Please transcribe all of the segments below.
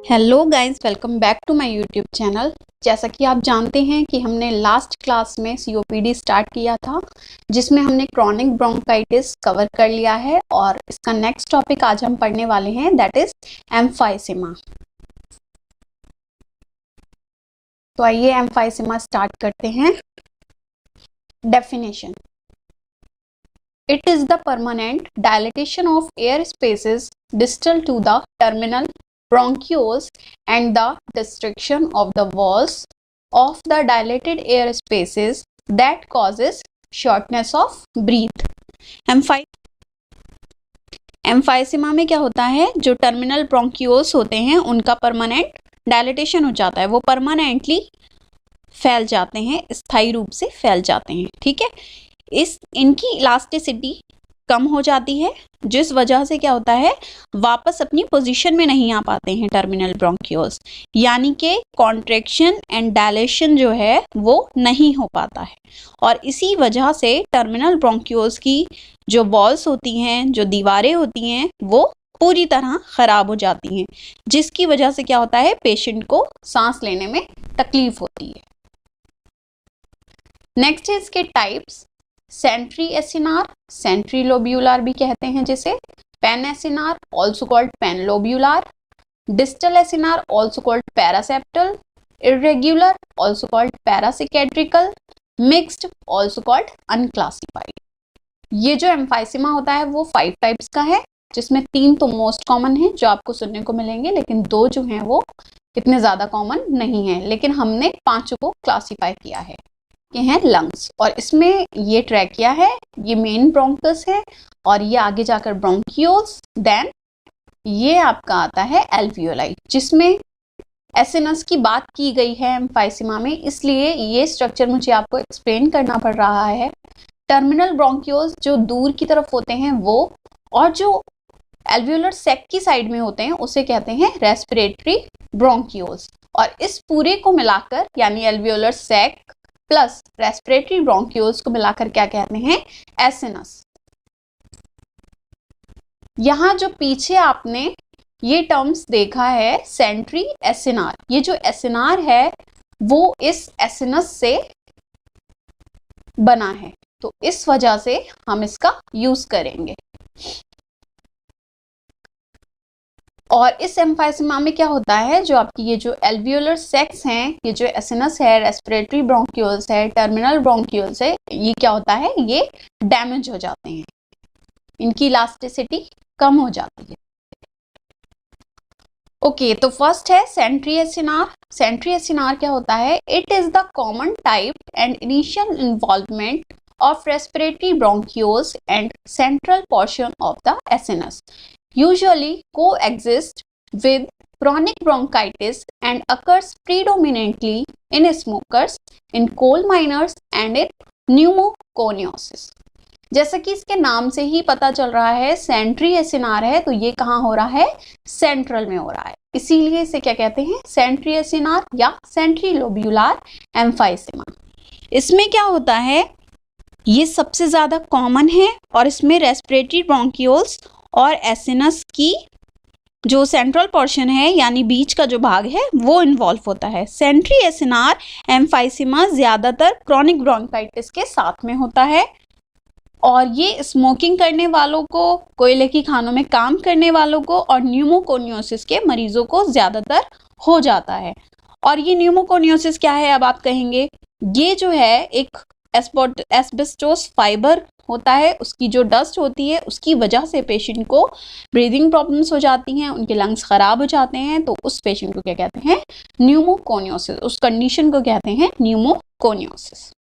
Hello guys, welcome back to my YouTube channel. जैसा कि आप जानते हैं कि हमने लास्ट क्लास में सीओपीडी स्टार्ट किया था, जिसमें हमने क्रॉनिक ब्रोंकाइटिस कवर कर लिया है और इसका नेक्स्ट टॉपिक आज हम पढ़ने वाले हैं, दैट इज एम्फाइसेमा। तो आइए एम्फाइसेमा स्टार्ट करते हैं। Definition: it is the permanent dilatation of air spaces distal to the terminal bronchioles and the restriction of the walls of the dilated air spaces that causes shortness of breath. Emphysema में क्या होता है, जो terminal bronchioles होते हैं उनका permanent dilatation हो जाता है, वो परमानेंटली फैल जाते हैं, स्थायी रूप से फैल जाते हैं। ठीक है, इनकी इलास्टिसिटी कम हो जाती है, जिस वजह से क्या होता है, वापस अपनी पोजीशन में नहीं आ पाते हैं टर्मिनल ब्रोंकियोल्स, यानी कि कॉन्ट्रैक्शन एंड डायलेशन जो है वो नहीं हो पाता है। और इसी वजह से टर्मिनल ब्रोंकियोल्स की जो वॉल्स होती हैं, जो दीवारें होती हैं, वो पूरी तरह ख़राब हो जाती हैं, जिसकी वजह से क्या होता है, पेशेंट को सांस लेने में तकलीफ होती है। नेक्स्ट है इसके types. Centriacinar, centrilobular भी कहते हैं जिसे, panacinar also called panlobular, distal acinar also called paraseptal, irregular also called paracicatricial, mixed also called unclassified. ये जो एम्फाइसेमा होता है वो 5 टाइप्स का है, जिसमें 3 तो मोस्ट कॉमन है जो आपको सुनने को मिलेंगे, लेकिन 2 जो हैं वो इतने ज़्यादा कॉमन नहीं है, लेकिन हमने 5 को क्लासीफाई किया है। ये हैं लंग्स, और इसमें ये ट्रैकिया है, ये मेन ब्रोंकस है, और ये आगे जाकर ब्रोंकियोल्स, देन ये आपका आता है एल्वियोलाई, जिसमें एसिनस की बात की गई है एम्फाइसेमा में, इसलिए ये स्ट्रक्चर मुझे आपको एक्सप्लेन करना पड़ रहा है। टर्मिनल ब्रोंकियोल्स जो दूर की तरफ होते हैं वो, और जो एल्वियोलर सैक की साइड में होते हैं उसे कहते हैं रेस्पिरेटरी ब्रोंकियोल्स। और इस पूरे को मिलाकर, यानी alveolar sac plus respiratory bronchioles को मिलाकर क्या कहते हैं, एसिनस। यहां जो पीछे आपने ये टर्म्स देखा है, सेंट्री एसिनार, ये जो एसिनार है वो इस एसिनस से बना है, तो इस वजह से हम इसका यूज करेंगे। और इस एम्फाइसेमा में क्या होता है, जो आपकी ये जो एल्वियोलर सेक्स हैं, ये जो एसिनस है, रेस्पिरेटरी ब्रोंकियोल्स है, टर्मिनल ब्रोंकियोल्स है, ये क्या होता है, ये डैमेज हो जाते हैं, इनकी इलास्टिसिटी कम हो जाती है। ओके, तो फर्स्ट है सेंट्री एसिनार। सेंट्री एसिनार क्या होता है, it is the common type and initial involvement of respiratory bronchioles and central portion of the sinus, usually coexist with chronic bronchitis and occurs predominantly in smokers, in coal miners and in pneumoconiosis। जैसा कि इसके नाम से ही पता चल रहा है, Sentry acinar है, तो ये कहाँ हो रहा है, सेंट्रल में हो रहा है, इसीलिए इसे क्या कहते हैं, सेंट्री एसिनार या सेंट्री लोब्यूलर एम्फाइसेमा। इसमें क्या होता है, ये सबसे ज़्यादा कॉमन है, और इसमें रेस्पिरेटरी ब्रोंकियोल्स और एसिनस की जो सेंट्रल पोर्शन है, यानी बीच का जो भाग है, वो इन्वॉल्व होता है। सेंट्री एसिनार एम्फाइसेमा ज़्यादातर क्रॉनिक ब्रोंकाइटिस के साथ में होता है, और ये स्मोकिंग करने वालों को, कोयले की खानों में काम करने वालों को, और न्यूमोकोनियोसिस के मरीजों को ज़्यादातर हो जाता है। और ये न्यूमोकोनियोसिस क्या है, अब आप कहेंगे, ये जो है एक एस्बेस्टोस फाइबर होता है, उसकी जो डस्ट होती है उसकी वजह से पेशेंट को ब्रीदिंग प्रॉब्लम्स हो जाती हैं, उनके लंग्स खराब हो जाते हैं, तो उस पेशेंट को क्या कहते हैं, न्यूमोकोनियोसिस, उस कंडीशन को कहते हैं न्यूमोकोनियोसिस।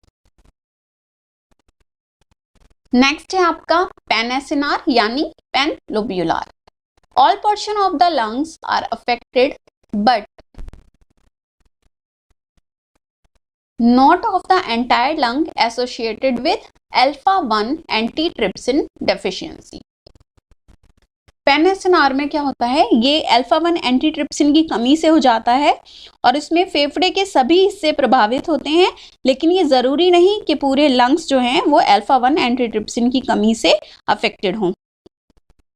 नेक्स्ट है आपका पेन एसिनार यानी pan lobular. All portion of the lungs are affected but not of the entire lung associated with alpha-1 antitrypsin deficiency। Pan acinar में क्या होता है, ये अल्फा-1 एंटीट्रिप्सिन की कमी से हो जाता है, और इसमें फेफड़े के सभी हिस्से प्रभावित होते हैं, लेकिन ये ज़रूरी नहीं कि पूरे लंग्स जो हैं वो अल्फा-1 एंटीट्रिप्सिन की कमी से अफेक्टेड हों।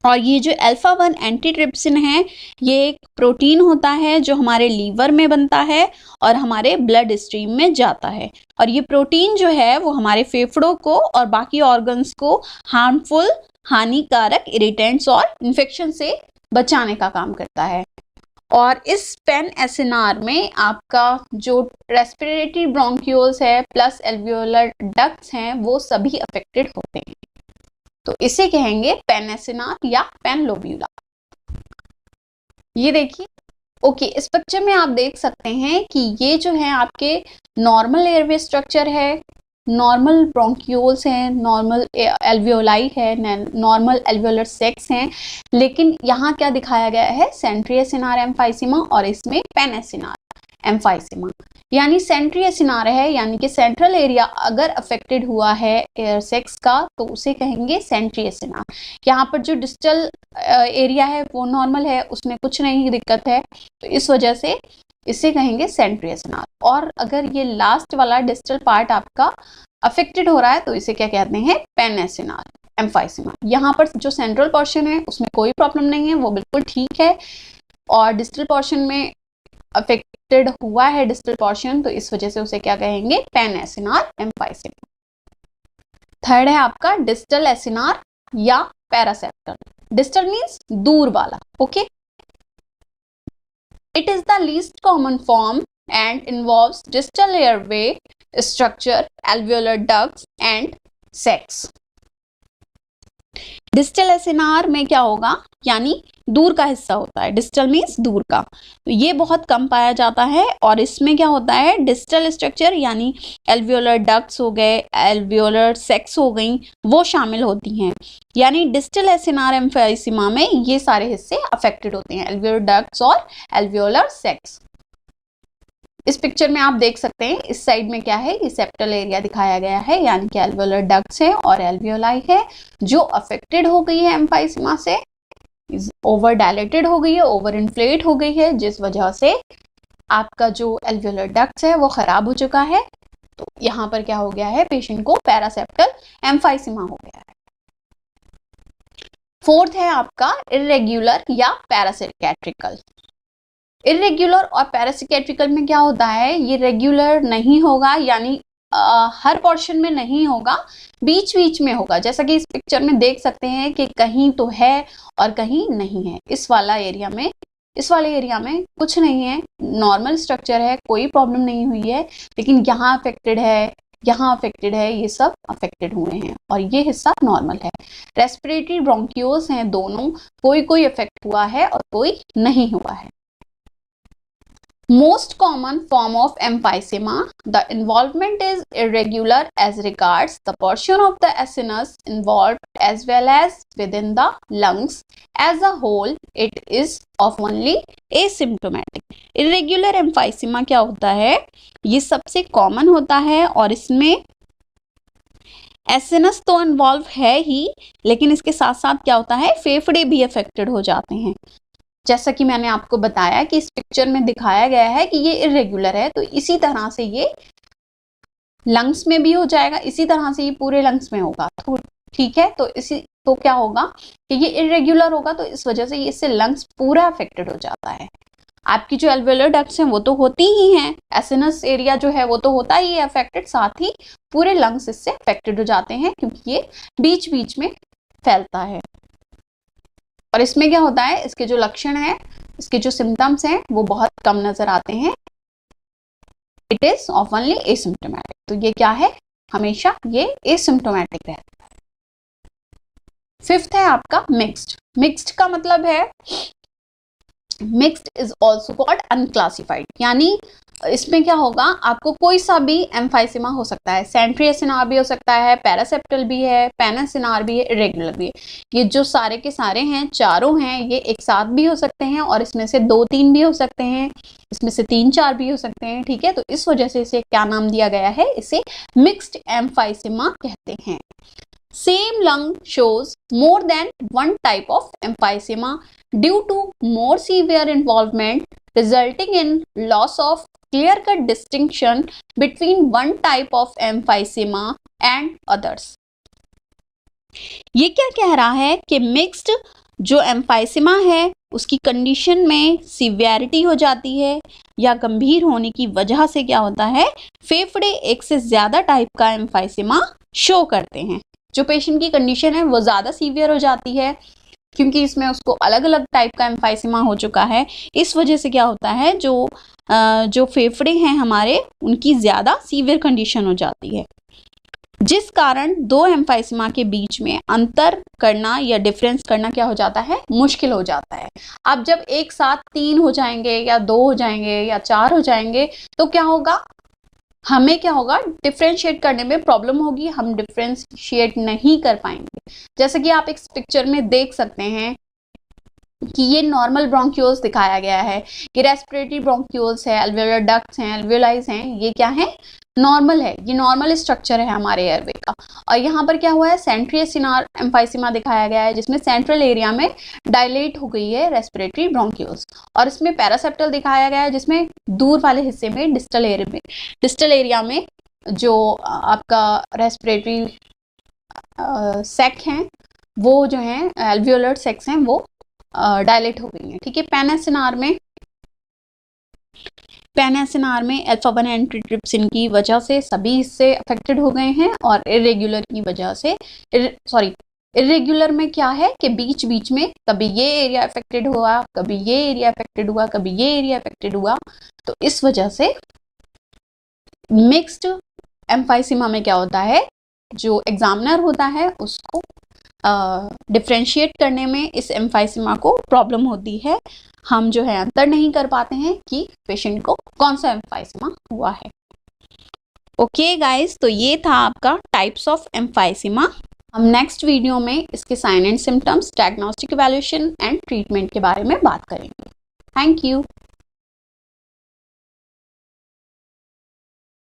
और ये जो अल्फा 1 एंटीट्रिप्सिन है, ये एक प्रोटीन होता है जो हमारे लीवर में बनता है और हमारे ब्लड स्ट्रीम में जाता है। और ये प्रोटीन जो है वो हमारे फेफड़ों को और बाकी ऑर्गन्स को हार्मफुल, हानिकारक इरिटेंट्स और इन्फेक्शन से बचाने का काम करता है। और इस पेन एसिनार में आपका जो रेस्पिरेटरी ब्रोंक्यूल्स है प्लस एल्वियोलर डक्ट्स हैं वो सभी अफेक्टेड होते हैं। तो इसे कहेंगे पेन एसिनार या पेन लोब्यूला। ये देखिए, ओके, इस पिक्चर में आप देख सकते हैं कि ये जो है आपके नॉर्मल एयरवे स्ट्रक्चर है, नॉर्मल ब्रोंक्यूल्स हैं, नॉर्मल एल्वियोलाई है, नॉर्मल एल्वियोलर सेक्स हैं, लेकिन यहाँ क्या दिखाया गया है, सेंट्री एसिनार एम्फाइसीमा और इसमें पेन एसिनार एम्फाइसीमा। यानी सेंट्री एसिनार है, यानी कि सेंट्रल एरिया अगर अफेक्टेड हुआ है एयर सेक्स का तो उसे कहेंगे सेंट्री एसिनार। यहाँ पर जो डिस्टल एरिया है वो नॉर्मल है, उसमें कुछ नहीं दिक्कत है, तो इस वजह से इसे कहेंगे सेंट्री एसिनार। और अगर ये लास्ट वाला डिस्टल पार्ट आपका अफेक्टेड हो रहा है तो इसे क्या कहते हैं, पेन एसिनार एम्फाइसीमा। यहाँ पर जो सेंट्रल पोर्शन है उसमें कोई प्रॉब्लम नहीं है, वो बिल्कुल ठीक है, और डिस्टल पोर्शन में अफेक्टेड हुआ है डिस्टल पोर्शन, तो इस वजह से उसे क्या कहेंगे, पेन एसिनार एम्फाइसीमा। थर्ड है आपका डिस्टल एसिनार या पैरासेप्टल। डिस्टल मीन्स दूर वाला, okay. It is the least common form and involves distal airway structure, alveolar ducts and sacs. Distal acinar में क्या होगा, यानी दूर का हिस्सा होता है, डिस्टल मीन्स दूर का, तो ये बहुत कम पाया जाता है। और इसमें क्या होता है, डिस्टल स्ट्रक्चर यानी एल्वियोलर डक्ट्स हो गए, एल्वियोलर सेक्स हो गई, वो शामिल होती हैं। यानी डिस्टल एसिनार एम्फाइसीमा में ये सारे हिस्से अफेक्टेड होते हैं, एल्वियोलर डक्ट्स और एल्वियोलर सेक्स। इस पिक्चर में आप देख सकते हैं इस साइड में क्या है, ये सेप्टल एरिया दिखाया गया है, यानी कि एल्वियोलर डक्ट्स है और एल्वियोलाई है जो अफेक्टेड हो गई है एम्फाइसीमा से, ओवर डायलेटेड हो गई है, ओवर इन्फ्लेट हो गई है, जिस वजह से आपका जो एल्वियोलर डक्ट्स है वो खराब हो चुका है। तो यहाँ पर क्या हो गया है, पेशेंट को पैरासेप्टल एम्फाइसीमा हो गया है। फोर्थ है आपका इर्रेगुलर या पैरासाइकेट्रिकल। इरेग्युलर और पैरासाइकेट्रिकल में क्या होता है, ये रेगुलर नहीं होगा, यानी हर पोर्शन में नहीं होगा, बीच बीच में होगा। जैसा कि इस पिक्चर में देख सकते हैं कि कहीं तो है और कहीं नहीं है। इस वाले एरिया में कुछ नहीं है, नॉर्मल स्ट्रक्चर है, कोई प्रॉब्लम नहीं हुई है, लेकिन यहाँ अफेक्टेड है, यहाँ अफेक्टेड है, ये सब अफेक्टेड हुए हैं और ये हिस्सा नॉर्मल है। रेस्पिरेटरी ब्रोंक्यूल्स हैं दोनों, कोई अफेक्ट हुआ है और कोई नहीं हुआ है। Most common form of emphysema, the involvement is irregular as regards the portion of the acinus involved as well as within the lungs. As a whole, it is of only asymptomatic. Irregular emphysema क्या होता है, ये सबसे common होता है और इसमें acinus तो इन्वॉल्व है ही, लेकिन इसके साथ साथ क्या होता है, फेफड़े भी अफेक्टेड हो जाते हैं। जैसा कि मैंने आपको बताया कि इस पिक्चर में दिखाया गया है कि ये इरेगुलर है, तो इसी तरह से ये लंग्स में भी हो जाएगा, इसी तरह से ये पूरे लंग्स में होगा, तो ठीक है। तो क्या होगा कि ये इरेगुलर होगा, तो इस वजह से इससे लंग्स पूरा अफेक्टेड हो जाता है। आपकी जो एल्वियोलर डक्ट्स हैं वो तो होती ही हैं, एसिनस एरिया जो है वो तो होता ही है अफेक्टेड, साथ ही पूरे लंग्स इससे अफेक्टेड हो जाते हैं क्योंकि ये बीच बीच में फैलता है। और इसमें क्या होता है, इसके जो लक्षण है, इसके जो सिम्टम्स हैं वो बहुत कम नजर आते हैं। It is of only asymptomatic, तो ये क्या है, हमेशा ये एसिम्प्टोमेटिक रहता है। फिफ्थ है आपका मिक्स्ड। मिक्स्ड का मतलब है, mixed is also called unclassified, यानी इसमें क्या होगा, आपको कोई सा भी एम्फाइसीमा हो सकता है, सेंट्री एसिनार भी हो सकता है, पैरासेप्टल भी है, पेन एसिनार भी है, इरेगुलर भी है। ये जो सारे के सारे हैं, चारों हैं, ये एक साथ भी हो सकते हैं और इसमें से 2-3 भी हो सकते हैं, इसमें से 3-4 भी हो सकते हैं, ठीक है। तो इस वजह से इसे क्या नाम दिया गया है, इसे मिक्स्ड एम्फाइसीमा कहते हैं। Same lung shows more than one type of emphysema due to more severe involvement, resulting in loss of clear-cut distinction between one type of emphysema and others. ये क्या कह रहा है कि मिक्स्ड जो एम्फाइसीमा है उसकी कंडीशन में सीवियरिटी हो जाती है या गंभीर होने की वजह से क्या होता है, फेफड़े एक से ज़्यादा टाइप का एम्फाइसीमा शो करते हैं। जो पेशेंट की कंडीशन है वो ज़्यादा सीवियर हो जाती है क्योंकि इसमें उसको अलग अलग टाइप का एम्फाइसीमा हो चुका है। इस वजह से क्या होता है, जो फेफड़े हैं हमारे उनकी ज़्यादा सीवियर कंडीशन हो जाती है, जिस कारण दो एम्फाइसीमा के बीच में अंतर करना या डिफरेंस करना क्या हो जाता है, मुश्किल हो जाता है। अब जब एक साथ 3 हो जाएंगे या 2 हो जाएंगे या 4 हो जाएंगे तो क्या होगा, हमें क्या होगा, डिफ्रेंशिएट करने में प्रॉब्लम होगी, हम डिफ्रेंशिएट नहीं कर पाएंगे। जैसे कि आप एक पिक्चर में देख सकते हैं कि ये नॉर्मल ब्रोंक्यूल्स दिखाया गया है, ये रेस्पिरेटरी ब्रोंक्यूल्स है, अल्वेओलर डक्ट्स हैं, अल्वेओलाइज हैं, ये क्या है, नॉर्मल है, ये नॉर्मल स्ट्रक्चर है हमारे एयरवे का। और यहाँ पर क्या हुआ है, सेंट्रियसिनार एम्फाइसीमा दिखाया गया है जिसमें सेंट्रल एरिया में डायलेट हो गई है रेस्पिरेटरी ब्रोंक्यूल्स, और इसमें पैरासेप्टल दिखाया गया है जिसमें दूर वाले हिस्से में डिस्टल एरिया में जो आपका रेस्पिरेटरी सेक हैं वो जो है एल्वियोलर सेक्स हैं वो डायलेट हो गई है। ठीक है, पेनासिनार में अल्फा 1 एंटीट्रिप्सिन की वजह से सभी हिस्से अफेक्टेड हो गए हैं, और इरेगुलर की वजह से इरेगुलर में क्या है कि बीच बीच में कभी ये एरिया अफेक्टेड हुआ, कभी ये एरिया अफेक्टेड हुआ, कभी ये एरिया अफेक्टेड हुआ, तो इस वजह से मिक्स्ड एम्फाइसीमा में क्या होता है, जो एग्जामिनर होता है उसको डिफ्रेंशिएट करने में इस एम्फाइसीमा को प्रॉब्लम होती है। हम जो है अंतर नहीं कर पाते हैं कि पेशेंट को कौन सा एम्फाइसीमा हुआ है। ओके गाइस, तो ये था आपका टाइप्स ऑफ एम्फाइसीमा। हम नेक्स्ट वीडियो में इसके sign and symptoms, diagnostic evaluation and treatment के बारे में बात करेंगे। Thank you.